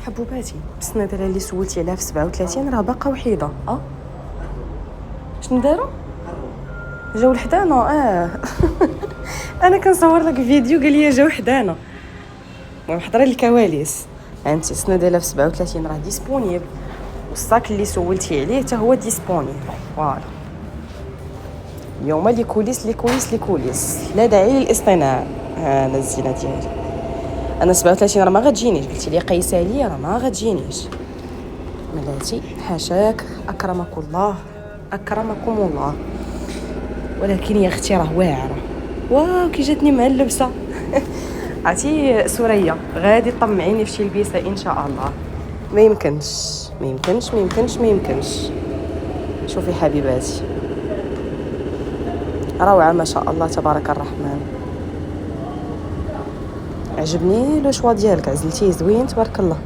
حبوباتي السنيدره اللي سولتي عليها في 37 راه باقا وحيده. شنو داروا؟ جاو لحدانا. انا كنصور لك فيديو قال لي جاو حدانا. المهم حضري الكواليس. انت السنيدره في 37 راه ديسپونيبل، والصاك اللي سولتي عليه حتى هو ديسپونيبل. فوالا اليوم لي كوليس لا داعي للاصطناع. انا الزينه ديالي انا 37 راه ما غتجينيش، قلتي لي قيسه ليا راه ما غتجينيش. ملاتي حاشاك، اكرمكم الله. ولكن يا اختي راه واعره. واو كي جاتني مع اللبسه. عرفتي سوريا غادي تطمعيني في شي لبسه ان شاء الله. ما يمكنش. شوفي حبيباتي روعه ما شاء الله تبارك الرحمن. عجبني لو شوا ديالك، عزلتيه زوين تبارك الله.